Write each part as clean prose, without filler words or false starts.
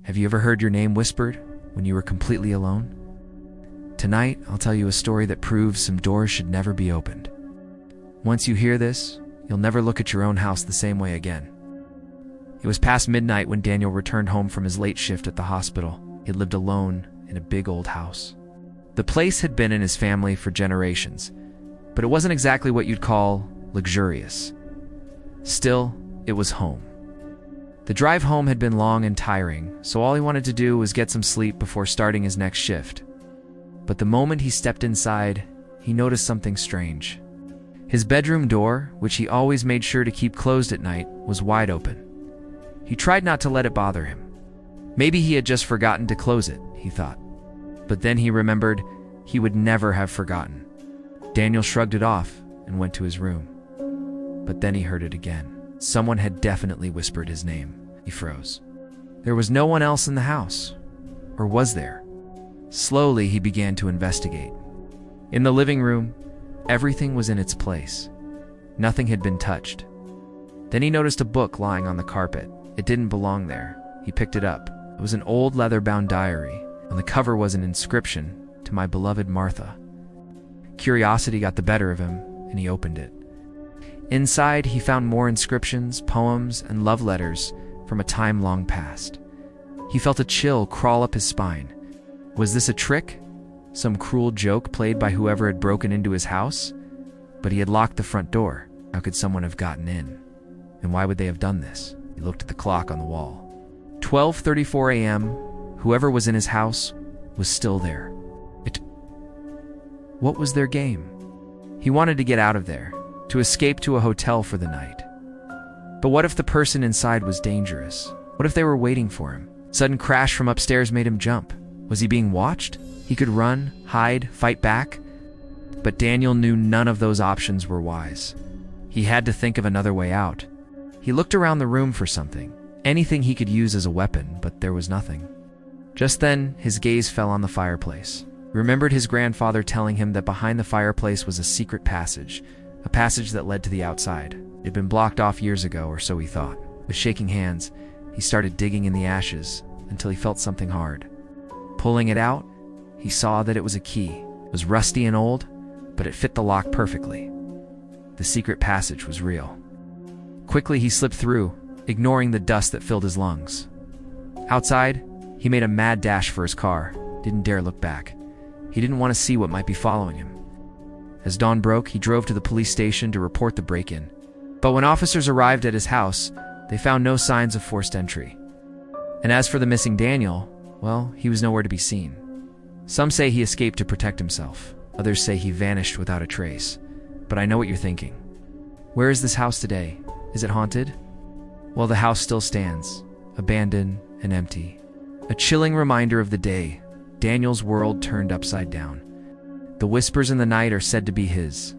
Have you ever heard your name whispered when you were completely alone? Tonight, I'll tell you a story that proves some doors should never be opened. Once you hear this, you'll never look at your own house the same way again. It was past midnight when Daniel returned home from his late shift at the hospital. He lived alone in a big old house. The place had been in his family for generations, but it wasn't exactly what you'd call luxurious. Still, it was home. The drive home had been long and tiring, so all he wanted to do was get some sleep before starting his next shift. But the moment he stepped inside, he noticed something strange. His bedroom door, which he always made sure to keep closed at night, was wide open. He tried not to let it bother him. Maybe he had just forgotten to close it, he thought. But then he remembered he would never have forgotten. Daniel shrugged it off and went to his room. But then he heard it again. Someone had definitely whispered his name. He froze. There was no one else in the house. Or was there? Slowly, he began to investigate. In the living room, everything was in its place. Nothing had been touched. Then he noticed a book lying on the carpet. It didn't belong there. He picked it up. It was an old leather-bound diary. On the cover was an inscription, "To my beloved Martha." Curiosity got the better of him, and he opened it. Inside, he found more inscriptions, poems, and love letters from a time long past. He felt a chill crawl up his spine. Was this a trick? Some cruel joke played by whoever had broken into his house? But he had locked the front door. How could someone have gotten in? And why would they have done this? He looked at the clock on the wall. 12:34 a.m. Whoever was in his house was still there. What was their game? He wanted to get out of there, to escape to a hotel for the night. But what if the person inside was dangerous? What if they were waiting for him? Sudden crash from upstairs made him jump. Was he being watched? He could run, hide, fight back. But Daniel knew none of those options were wise. He had to think of another way out. He looked around the room for something, anything he could use as a weapon, but there was nothing. Just then, his gaze fell on the fireplace. He remembered his grandfather telling him that behind the fireplace was a secret passage, a passage that led to the outside. It had been blocked off years ago, or so he thought. With shaking hands, he started digging in the ashes until he felt something hard. Pulling it out, he saw that it was a key. It was rusty and old, but it fit the lock perfectly. The secret passage was real. Quickly, he slipped through, ignoring the dust that filled his lungs. Outside, he made a mad dash for his car, didn't dare look back. He didn't want to see what might be following him. As dawn broke, he drove to the police station to report the break-in. But when officers arrived at his house, they found no signs of forced entry. And as for the missing Daniel, well, he was nowhere to be seen. Some say he escaped to protect himself. Others say he vanished without a trace. But I know what you're thinking. Where is this house today? Is it haunted? Well, the house still stands, abandoned and empty. A chilling reminder of the day Daniel's world turned upside down. The whispers in the night are said to be his,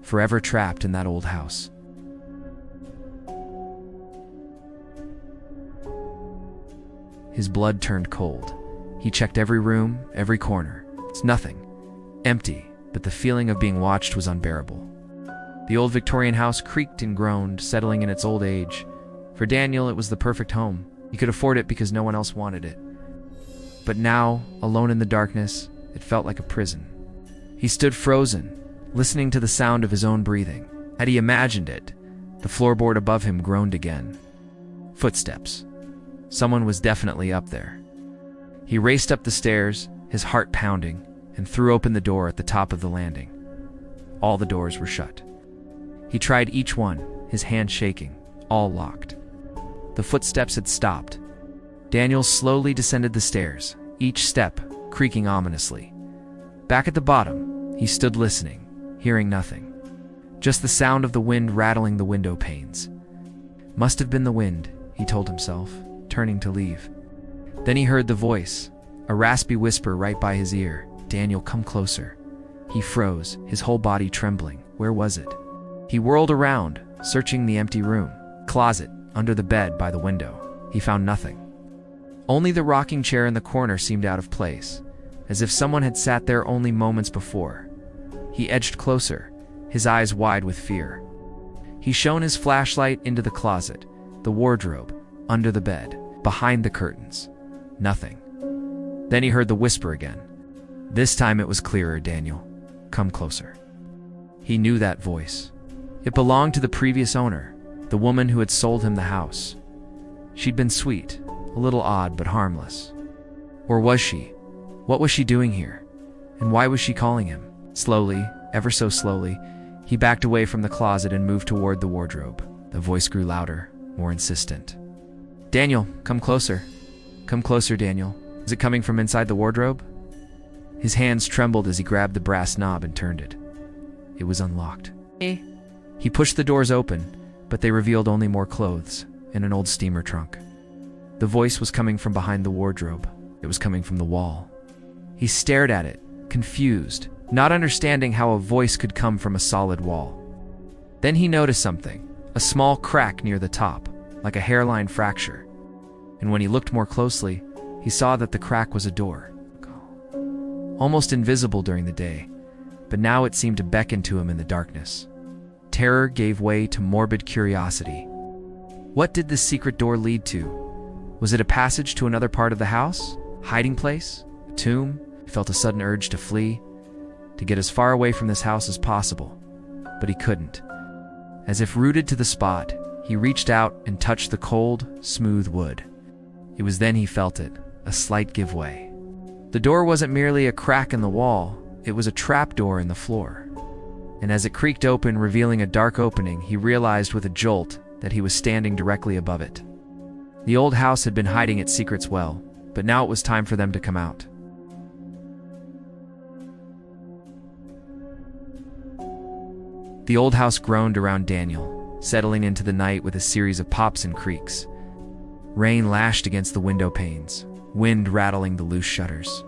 forever trapped in that old house. His blood turned cold. He checked every room, every corner. It's nothing. Empty, but the feeling of being watched was unbearable. The old Victorian house creaked and groaned, settling in its old age. For Daniel, it was the perfect home. He could afford it because no one else wanted it. But now, alone in the darkness, it felt like a prison. He stood frozen, listening to the sound of his own breathing. Had he imagined it, the floorboard above him groaned again. Footsteps. Someone was definitely up there. He raced up the stairs, his heart pounding, and threw open the door at the top of the landing. All the doors were shut. He tried each one, his hand shaking, all locked. The footsteps had stopped. Daniel slowly descended the stairs, each step creaking ominously. Back at the bottom, he stood listening, hearing nothing. Just the sound of the wind rattling the window panes. Must have been the wind, he told himself, turning to leave. Then he heard the voice, a raspy whisper right by his ear. "Daniel, come closer." He froze, his whole body trembling. Where was it? He whirled around, searching the empty room. Closet, under the bed, by the window. He found nothing. Only the rocking chair in the corner seemed out of place, as if someone had sat there only moments before. He edged closer, his eyes wide with fear. He shone his flashlight into the closet, the wardrobe, under the bed, behind the curtains. Nothing. Then he heard the whisper again. This time it was clearer. "Daniel, come closer." He knew that voice. It belonged to the previous owner, the woman who had sold him the house. She'd been sweet, a little odd but harmless. Or was she? What was she doing here? And why was she calling him? Slowly, ever so slowly, he backed away from the closet and moved toward the wardrobe. The voice grew louder, more insistent. "Daniel, come closer. Come closer, Daniel. Is it coming from inside the wardrobe?" His hands trembled as he grabbed the brass knob and turned it. It was unlocked. He pushed the doors open, but they revealed only more clothes and an old steamer trunk. The voice was coming from behind the wardrobe. It was coming from the wall. He stared at it, confused, not understanding how a voice could come from a solid wall. Then he noticed something, a small crack near the top, like a hairline fracture. And when he looked more closely, he saw that the crack was a door. Almost invisible during the day, but now it seemed to beckon to him in the darkness. Terror gave way to morbid curiosity. What did this secret door lead to? Was it a passage to another part of the house? Hiding place? A tomb? He felt a sudden urge to flee, to get as far away from this house as possible. But he couldn't. As if rooted to the spot, he reached out and touched the cold, smooth wood. It was then he felt it, a slight give way. The door wasn't merely a crack in the wall, it was a trapdoor in the floor. And as it creaked open, revealing a dark opening, he realized with a jolt that he was standing directly above it. The old house had been hiding its secrets well, but now it was time for them to come out. The old house groaned around Daniel, settling into the night with a series of pops and creaks. Rain lashed against the window panes, wind rattling the loose shutters.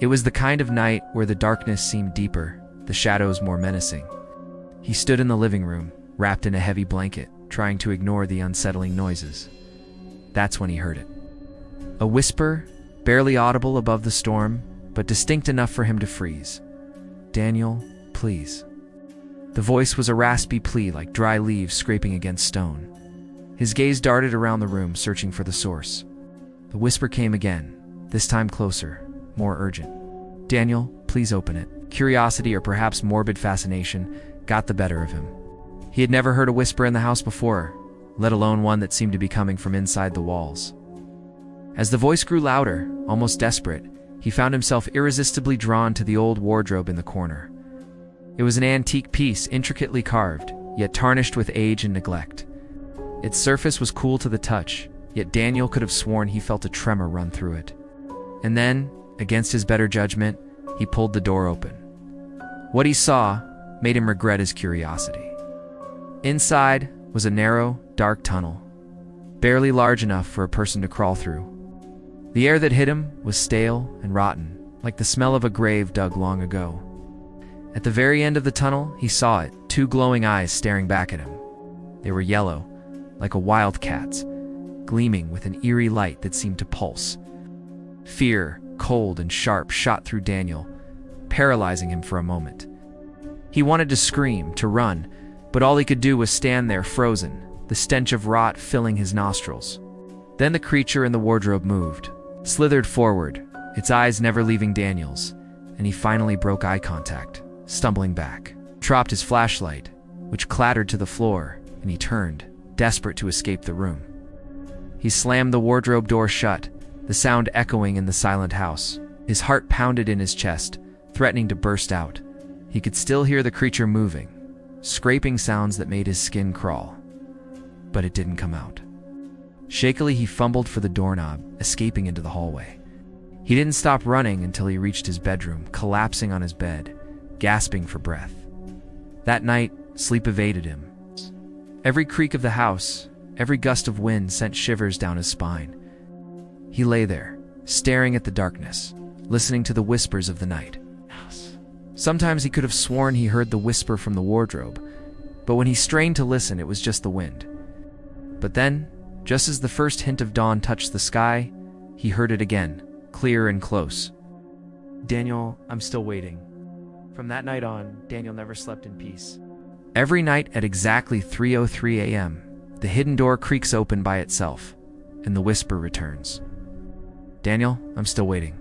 It was the kind of night where the darkness seemed deeper, the shadows more menacing. He stood in the living room, wrapped in a heavy blanket, trying to ignore the unsettling noises. That's when he heard it. A whisper, barely audible above the storm, but distinct enough for him to freeze. "Daniel, please." The voice was a raspy plea like dry leaves scraping against stone. His gaze darted around the room, searching for the source. The whisper came again, this time closer, more urgent. "Daniel, please open it." Curiosity, or perhaps morbid fascination, got the better of him. He had never heard a whisper in the house before, let alone one that seemed to be coming from inside the walls. As the voice grew louder, almost desperate, he found himself irresistibly drawn to the old wardrobe in the corner. It was an antique piece, intricately carved, yet tarnished with age and neglect. Its surface was cool to the touch, yet Daniel could have sworn he felt a tremor run through it. And then, against his better judgment, he pulled the door open. What he saw made him regret his curiosity. Inside was a narrow, dark tunnel, barely large enough for a person to crawl through. The air that hit him was stale and rotten, like the smell of a grave dug long ago. At the very end of the tunnel, he saw it, two glowing eyes staring back at him. They were yellow, like a wildcat's, gleaming with an eerie light that seemed to pulse. Fear, cold and sharp, shot through Daniel, paralyzing him for a moment. He wanted to scream, to run, but all he could do was stand there frozen, the stench of rot filling his nostrils. Then the creature in the wardrobe moved, slithered forward, its eyes never leaving Daniel's, and he finally broke eye contact, stumbling back, dropped his flashlight, which clattered to the floor, and he turned, desperate to escape the room. He slammed the wardrobe door shut, the sound echoing in the silent house. His heart pounded in his chest, threatening to burst out. He could still hear the creature moving, scraping sounds that made his skin crawl. But it didn't come out. Shakily, he fumbled for the doorknob, escaping into the hallway. He didn't stop running until he reached his bedroom, collapsing on his bed, gasping for breath. That night, sleep evaded him. Every creak of the house, every gust of wind sent shivers down his spine. He lay there, staring at the darkness, listening to the whispers of the night. Sometimes he could have sworn he heard the whisper from the wardrobe, but when he strained to listen, it was just the wind. But then, just as the first hint of dawn touched the sky, he heard it again, clear and close. "Daniel, I'm still waiting." From that night on, Daniel never slept in peace. Every night at exactly 3:03 a.m., the hidden door creaks open by itself, and the whisper returns. Daniel, I'm still waiting.